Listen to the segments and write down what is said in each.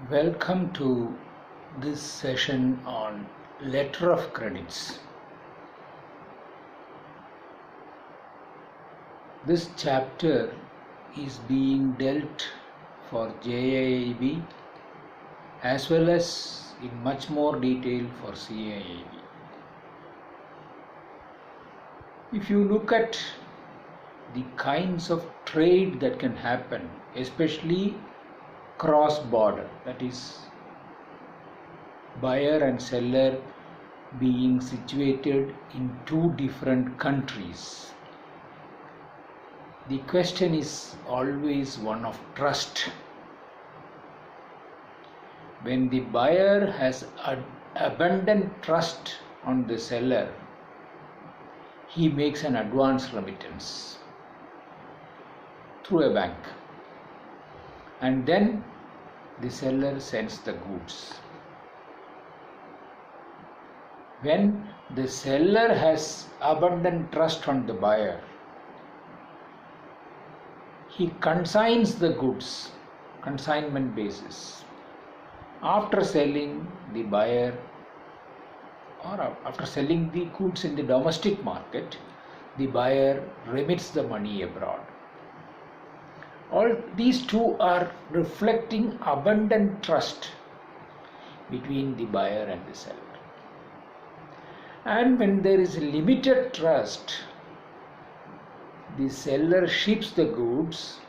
Welcome to this session on letter of credits. This chapter is being dealt for JIIB as well as in much more detail for CIIB. If you look at the kinds of trade that can happen, especially cross-border, that is buyer and seller being situated in two different countries, the question is always one of trust. When the buyer has abundant trust on the seller, he makes an advance remittance through a bank, and then the seller sends the goods. When the seller has abundant trust on the buyer, he consigns the goods, consignment basis. After selling the buyer or after selling the goods in the domestic market, the buyer remits the money abroad. All these two are reflecting abundant trust between the buyer and the seller. And when there is limited trust, the seller ships the goods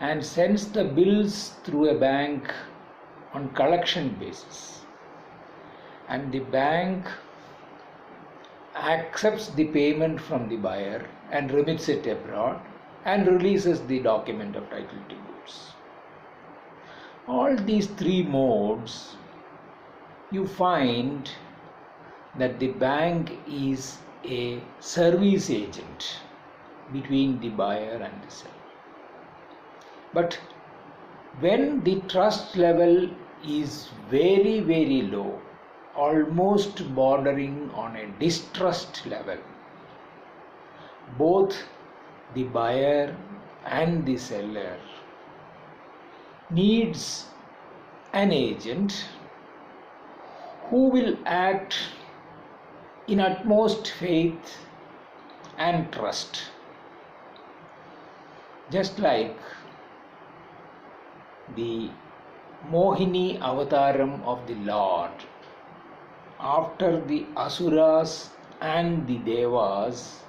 and sends the bills through a bank on collection basis. And the bank accepts the payment from the buyer and remits it abroad and releases the document of title to goods. All these three modes, you find that the bank is a service agent between the buyer and the seller. But when the trust level is very, very low, almost bordering on a distrust level, both the buyer and the seller needs an agent who will act in utmost faith and trust. Just like the Mohini Avataram of the Lord, after the Asuras and the Devas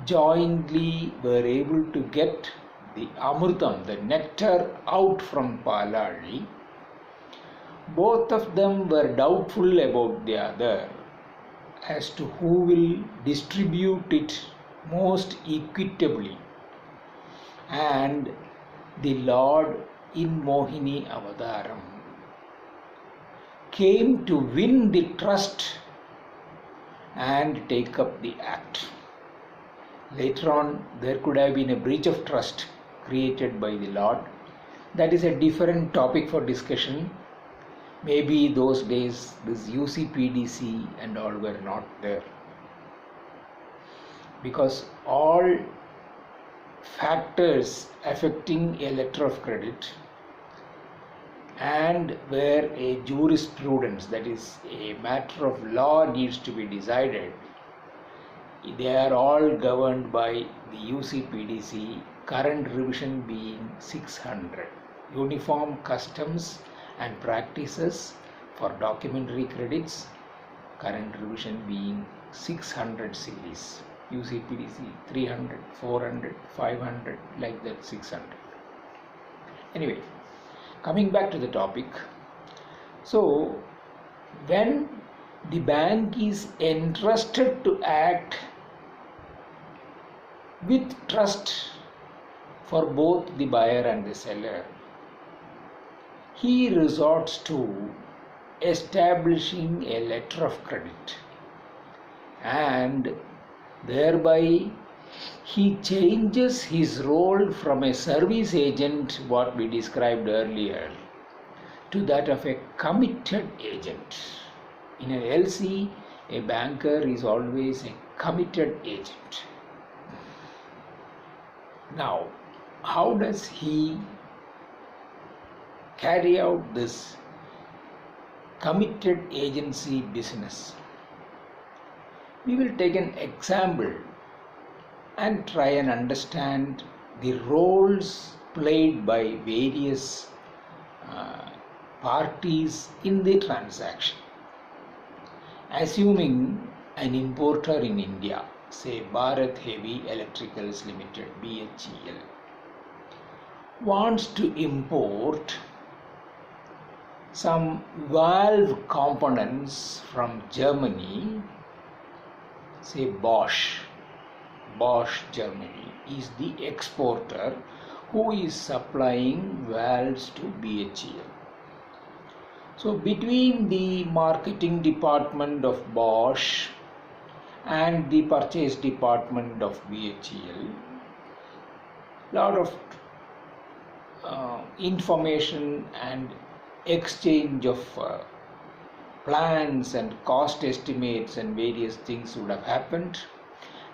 jointly were able to get the Amrutam, the nectar, out from Palali, both of them were doubtful about the other as to who will distribute it most equitably. And the Lord in Mohini Avataram came to win the trust and take up the act. Later on, there could have been a breach of trust created by the Lord. That is a different topic for discussion. Maybe those days this UCPDC and all were not there, because all factors affecting a letter of credit and where a jurisprudence, that is a matter of law, needs to be decided, they are all governed by the UCPDC, current revision being 600, Uniform Customs and Practices for Documentary Credits, current revision being 600 series, UCPDC 300, 400, 500, like that 600. Anyway, coming back to the topic. So, when the bank is entrusted to act with trust for both the buyer and the seller, he resorts to establishing a letter of credit, and thereby he changes his role from a service agent, what we described earlier, to that of a committed agent. In an LC, a banker is always a committed agent. Now, how does he carry out this committed agency business. We will take an example and try and understand the roles played by various parties in the transaction. Assuming an importer in India, say Bharat Heavy Electricals Limited, BHEL, wants to import some valve components from Germany, say Bosch Germany is the exporter who is supplying valves to BHEL. So between the marketing department of Bosch and the purchase department of BHEL, lot of information and exchange of plans and cost estimates and various things would have happened,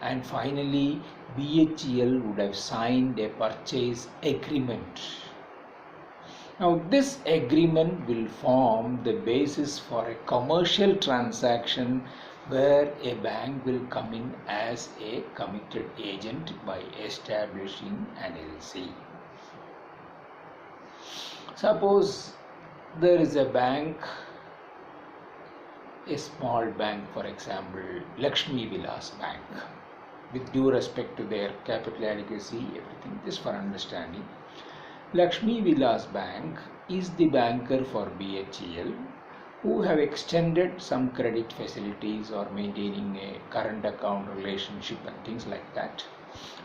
and finally BHEL would have signed a purchase agreement. Now this agreement will form the basis for a commercial transaction where a bank will come in as a committed agent by establishing an LC. Suppose there is a bank, a small bank, for example Lakshmi Vilas Bank, with due respect to their capital adequacy, everything, just for understanding. Lakshmi Vilas Bank is the banker for BHEL who have extended some credit facilities or maintaining a current account relationship and things like that.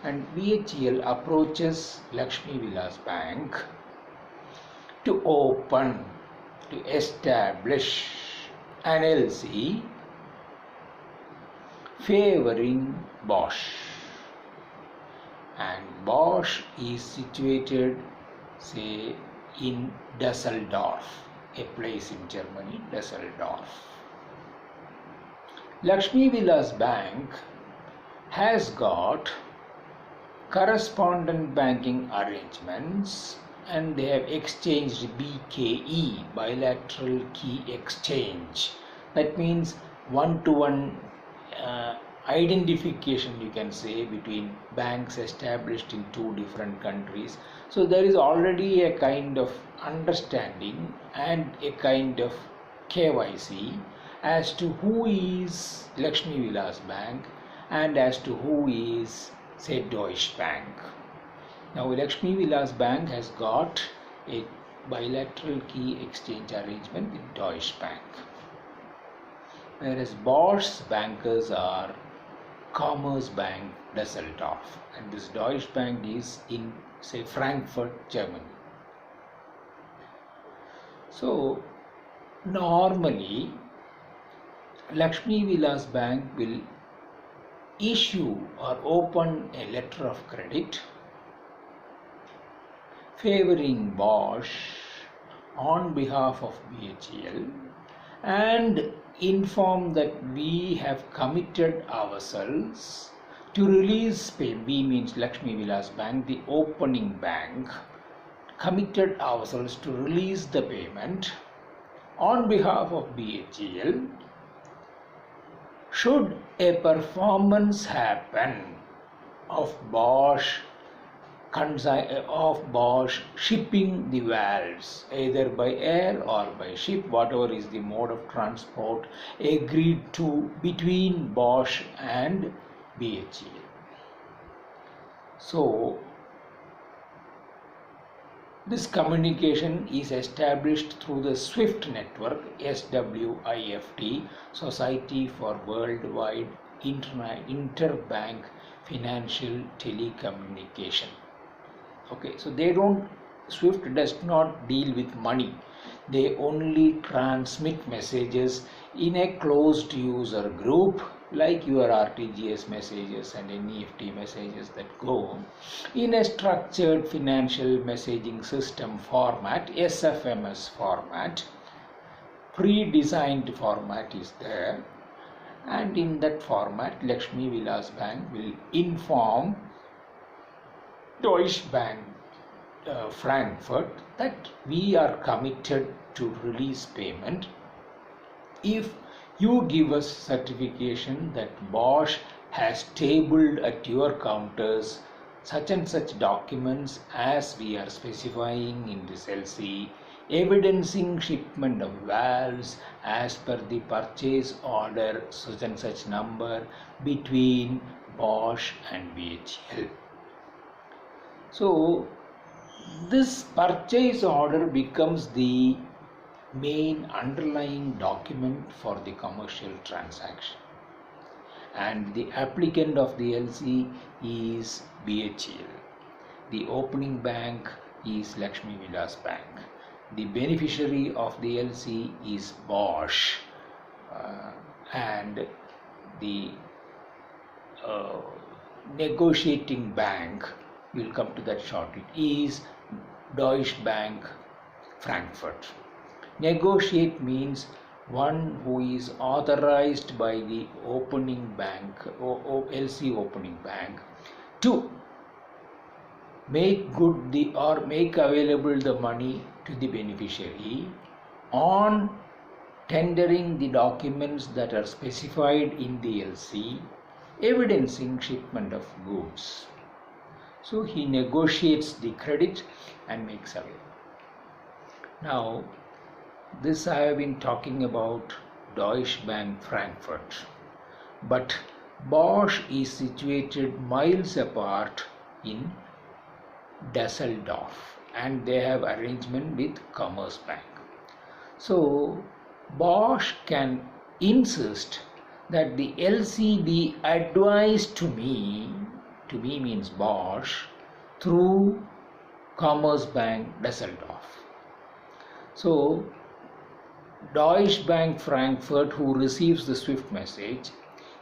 And BHEL approaches Lakshmi Vilas Bank to establish an LC favoring Bosch. And Bosch is situated, say, in Düsseldorf, a place in Germany, Düsseldorf. Lakshmi Vilas Bank has got correspondent banking arrangements, and they have exchanged BKE, bilateral key exchange. That means one-to-one identification, you can say, between banks established in two different countries. So there is already a kind of understanding and a kind of KYC as to who is Lakshmi Vilas Bank and as to who is, say, Deutsche Bank. Now Lakshmi Vilas Bank has got a bilateral key exchange arrangement with Deutsche Bank, whereas Bosch's bankers are Commerzbank Düsseldorf, and this Deutsche Bank is in, say, Frankfurt, Germany. So normally Lakshmi Vilas Bank will issue or open a letter of credit favoring Bosch on behalf of BHEL and inform that we have committed ourselves to release payment. We means Lakshmi Vilas Bank, the opening bank, committed ourselves to release the payment on behalf of BHEL should a performance happen of Bosch shipping the valves either by air or by ship, whatever is the mode of transport agreed to between Bosch and BHEL. So this communication is established through the SWIFT network, SWIFT, Society for Worldwide Interbank Financial Telecommunication. Okay, so SWIFT does not deal with money. They only transmit messages in a closed user group, like your RTGS messages and NEFT messages that go in a structured financial messaging system format, SFMS format. Pre-designed format is there, and in that format Lakshmi Vilas Bank will inform Deutsche Bank Frankfurt that we are committed to release payment if you give us certification that Bosch has tabled at your counters such and such documents as we are specifying in this LC, evidencing shipment of valves as per the purchase order such and such number between Bosch and BHEL. So this purchase order becomes the main underlying document for the commercial transaction, and the applicant of the LC is BHEL. The opening bank is Lakshmi Vilas Bank. The beneficiary of the LC is Bosch, and the negotiating bank, we'll come to that shortly, is Deutsche Bank Frankfurt. Negotiate means one who is authorized by the opening bank or LC opening bank to make good the or make available the money to the beneficiary on tendering the documents that are specified in the LC, evidencing shipment of goods. So he negotiates the credit and makes available. Now, this I have been talking about Deutsche Bank Frankfurt, but Bosch is situated miles apart in Düsseldorf, and they have arrangement with Commerzbank. So Bosch can insist that the LC be advised to me means Bosch, through Commerzbank Düsseldorf. So Deutsche Bank Frankfurt, who receives the SWIFT message,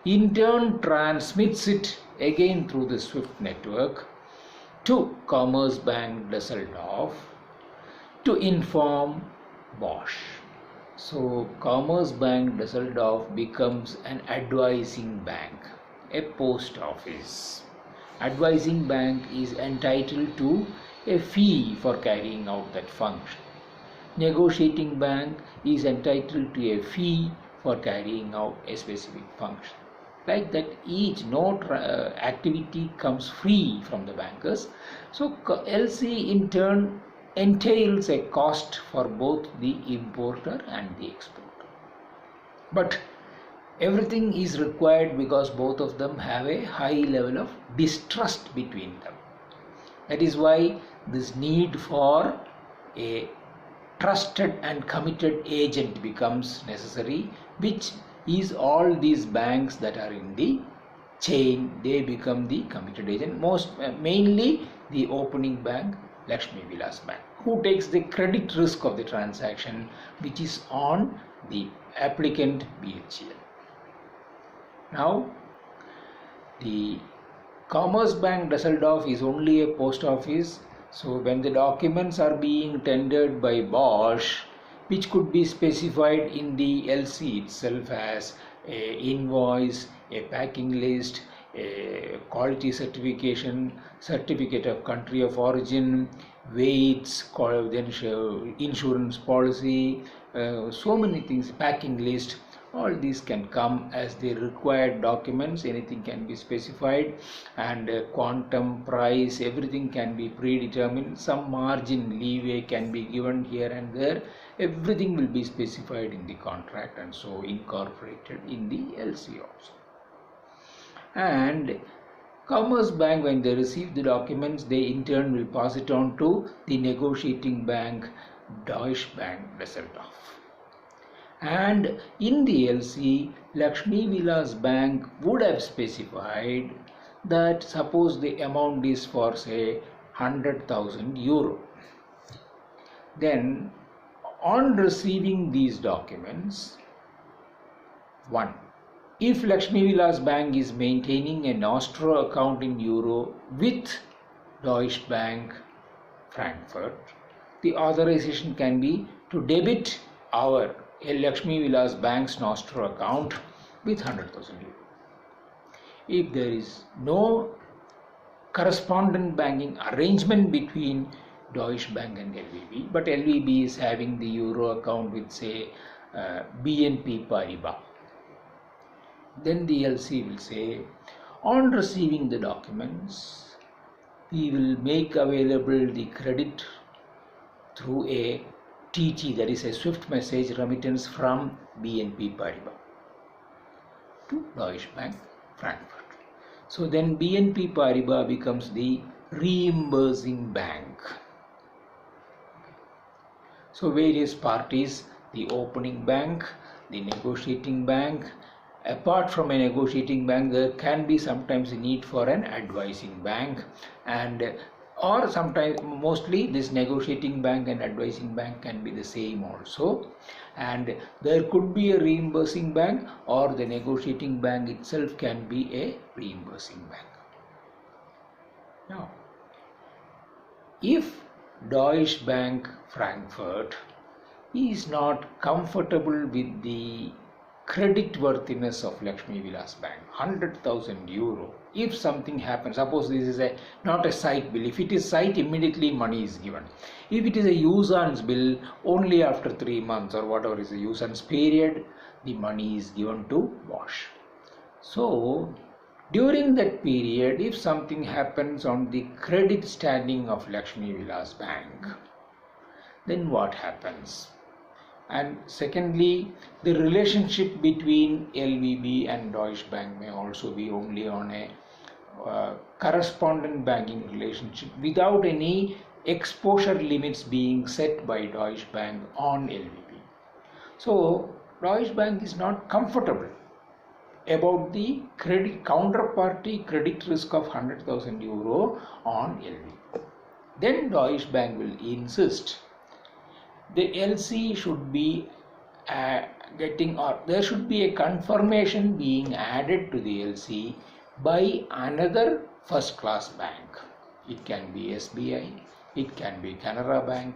in turn transmits it again through the SWIFT network to Commerzbank Düsseldorf to inform Bosch. So Commerzbank Düsseldorf becomes an advising bank, a post office. Advising bank is entitled to a fee for carrying out that function. Negotiating bank is entitled to a fee for carrying out a specific function. Like that, each activity comes free from the bankers. So LC in turn entails a cost for both the importer and the exporter. But everything is required because both of them have a high level of distrust between them. That is why this need for a trusted and committed agent becomes necessary, which is all these banks that are in the chain. They become the committed agent, mainly the opening bank, Lakshmi Vilas Bank, who takes the credit risk of the transaction, which is on the applicant BHEL. Now, the Commerzbank Düsseldorf is only a post office. So when the documents are being tendered by Bosch, which could be specified in the LC itself as a invoice, a packing list, a quality certification, certificate of country of origin, weights, insurance policy, so many things, packing list, all these can come as the required documents. Anything can be specified, and quantum, price, everything can be predetermined. Some margin leeway can be given here and there. Everything will be specified in the contract and so incorporated in the LC also. And Commerzbank, when they receive the documents, they in turn will pass it on to the negotiating bank, Deutsche Bank Düsseldorf. And in the LC, Lakshmi Vilas Bank would have specified that suppose the amount is for say 100,000 euro. Then on receiving these documents, one, if Lakshmi Vilas Bank is maintaining a Nostro account in euro with Deutsche Bank Frankfurt, the authorization can be to debit our Lakshmi Vilas Bank's Nostro account with 100,000 euro. If there is no correspondent banking arrangement between Deutsche Bank and LVB, but LVB is having the euro account with, say, BNP Paribas. Then the LC will say, on receiving the documents, we will make available the credit through a TT, that is a swift message remittance from BNP Paribas to Deutsche Bank, Frankfurt. So then BNP Paribas becomes the reimbursing bank. So various parties, the opening bank, the negotiating bank. Apart from a negotiating bank, there can be sometimes a need for an advising bank, and or sometimes, mostly, this negotiating bank and advising bank can be the same also, and there could be a reimbursing bank, or the negotiating bank itself can be a reimbursing bank. Now, if Deutsche Bank Frankfurt is not comfortable with the credit worthiness of Lakshmi Vilas Bank, 100,000 euro. If something happens, suppose this is not a site bill. If it is site, immediately money is given. If it is a usance bill, only after 3 months or whatever is the usance period, the money is given to Bosch. So during that period, if something happens on the credit standing of Lakshmi Vilas Bank, then what happens? And secondly, the relationship between LVB and Deutsche Bank may also be only on a correspondent banking relationship without any exposure limits being set by Deutsche Bank on LVB. So Deutsche Bank is not comfortable about the credit counterparty credit risk of 100,000 euro on LVB. Then Deutsche Bank will insist the LC should be getting, or there should be a confirmation being added to the LC by another first class bank. It can be SBI, it can be Canara Bank,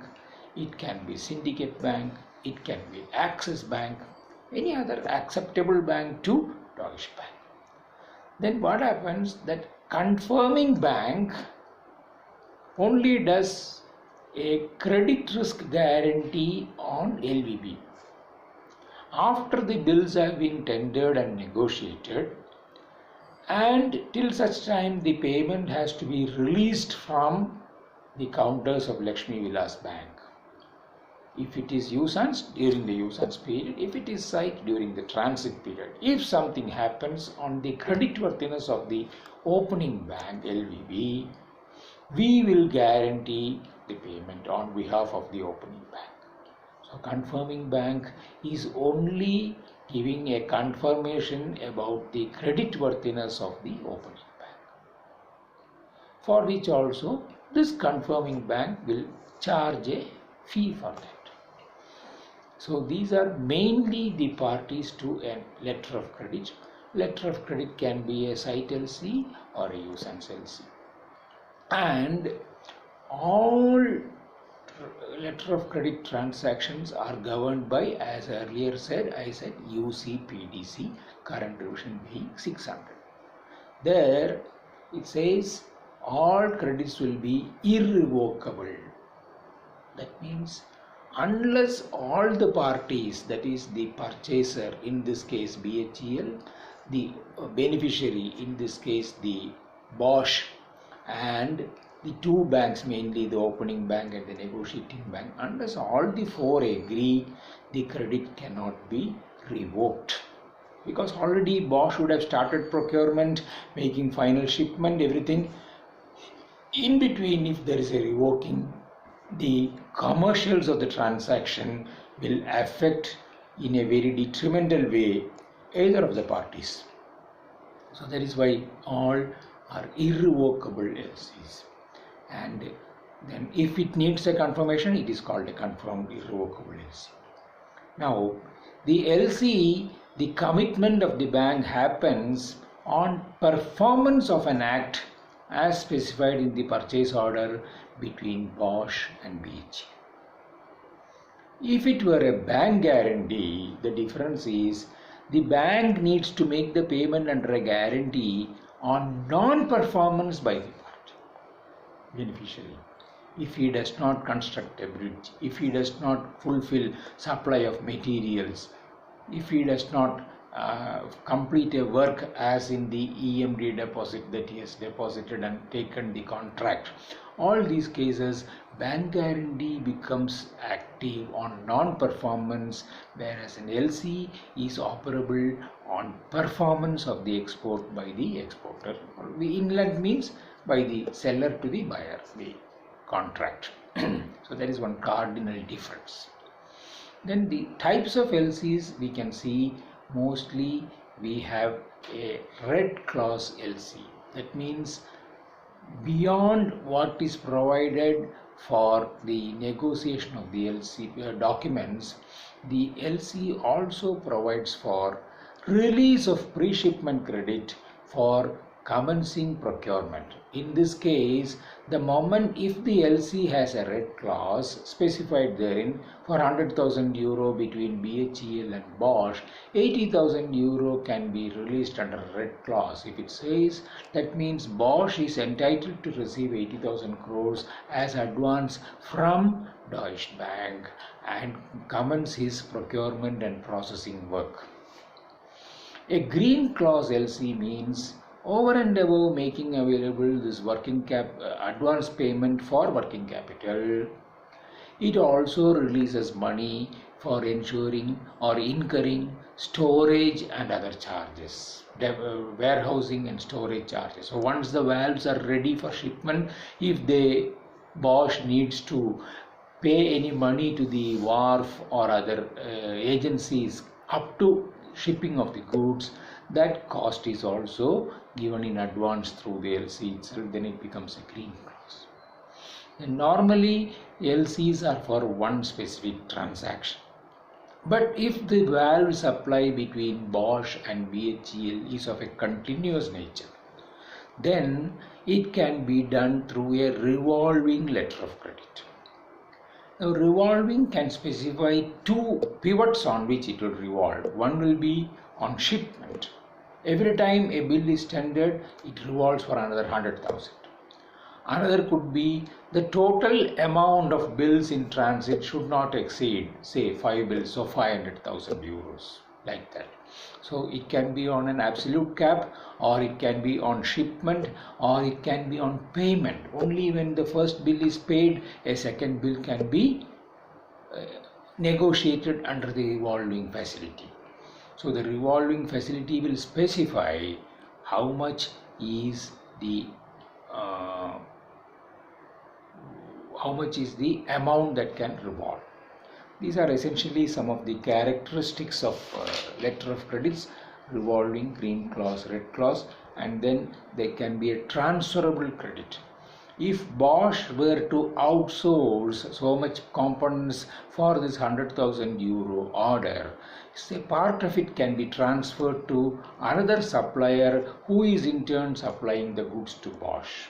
it can be Syndicate Bank, it can be Axis Bank, any other acceptable bank to Deutsche Bank. Then what happens, that confirming bank only does a credit risk guarantee on LVB. After the bills have been tendered and negotiated, and till such time the payment has to be released from the counters of Lakshmi Vilas Bank. If it is usance, during the usance period; if it is site, during the transit period. If something happens on the credit worthiness of the opening bank LVB, we will guarantee the payment on behalf of the opening bank. So confirming bank is only giving a confirmation about the credit worthiness of the opening bank, for which also this confirming bank will charge a fee for that. So these are mainly the parties to a letter of credit. Letter of credit can be a site LC or a usance LC. And all letter of credit transactions are governed by, as earlier said, I said UCPDC, current revision being 600. There it says all credits will be irrevocable. That means unless all the parties, that is the purchaser, in this case BHEL, the beneficiary, in this case the Bosch, and the two banks, mainly the opening bank and the negotiating bank, unless all the four agree, the credit cannot be revoked, because already Bosch would have started procurement, making final shipment, everything. In between, if there is a revoking, the commercials of the transaction will affect in a very detrimental way either of the parties. So that is why all are irrevocable LCs. And then if it needs a confirmation, it is called a confirmed irrevocable LC. Now the LC, the commitment of the bank happens on performance of an act as specified in the purchase order between Bosch and BHEL. If it were a bank guarantee, the difference is the bank needs to make the payment under a guarantee on non-performance by the party beneficiary. if he does not construct a bridge, if he does not fulfill supply of materials, if he does not complete a work as in the EMD deposit that he has deposited and taken the contract. All these cases, bank guarantee becomes active on non-performance, whereas an LC is operable on performance of the export by the exporter. The inlet means by the seller to the buyer, the contract. So that is one cardinal difference. Then the types of LCs we can see, mostly we have a red clause LC. That means beyond what is provided for the negotiation of the LC documents, the LC also provides for release of pre-shipment credit for commencing procurement. In this case, the moment if the LC has a red clause specified therein, for 100,000 euro between BHEL and Bosch, 80,000 euro can be released under red clause. If it says, that means Bosch is entitled to receive 80,000 crores as advance from Deutsche Bank and commence his procurement and processing work. A green clause LC means over and above making available this working advance payment for working capital, it also releases money for ensuring or incurring storage and other charges, warehousing and storage charges. So once the valves are ready for shipment, if the Bosch needs to pay any money to the wharf or other agencies up to shipping of the goods, that cost is also given in advance through the LC itself, then it becomes a green clause. And normally LCs are for one specific transaction. But if the valve supply between Bosch and BHEL is of a continuous nature, then it can be done through a revolving letter of credit. Now, revolving can specify two pivots on which it will revolve. One will be on shipment. Every time a bill is tendered, it revolves for another 100,000. Another could be the total amount of bills in transit should not exceed, say, 5 bills of 500,000 euros, like that. So it can be on an absolute cap, or it can be on shipment, or it can be on payment. Only when the first bill is paid, a second bill can be negotiated under the revolving facility. So the revolving facility will specify how much is the amount that can revolve. These are essentially some of the characteristics of letter of credits: revolving, green clause, red clause, and then there can be a transferable credit. If Bosch were to outsource so much components for this 100,000 euro order, a part of it can be transferred to another supplier who is in turn supplying the goods to Bosch.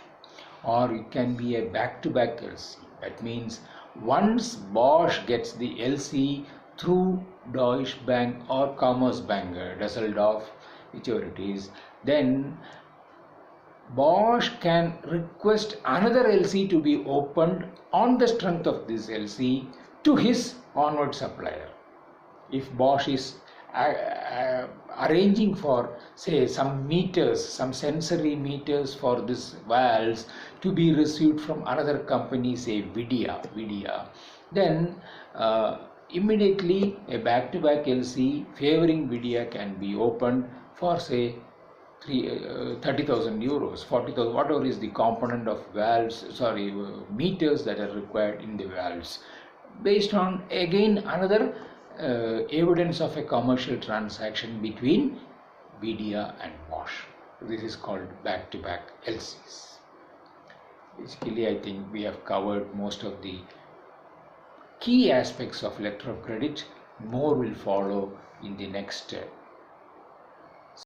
Or it can be a back-to-back LC. That means once Bosch gets the LC through Deutsche Bank or Commerzbank, Düsseldorf, whichever it is, then Bosch can request another LC to be opened on the strength of this LC to his onward supplier. If Bosch is arranging for, say, some meters, some sensory meters for this valves to be received from another company, say Vidya, then immediately a back-to-back LC favoring Vidya can be opened for, say, 30,000 euros, 40,000, whatever is the component of valves, meters that are required in the valves, based on again another evidence of a commercial transaction between Vidya and Bosch. This is called back-to-back LCs. Basically, I think we have covered most of the key aspects of letter of credit. More will follow in the next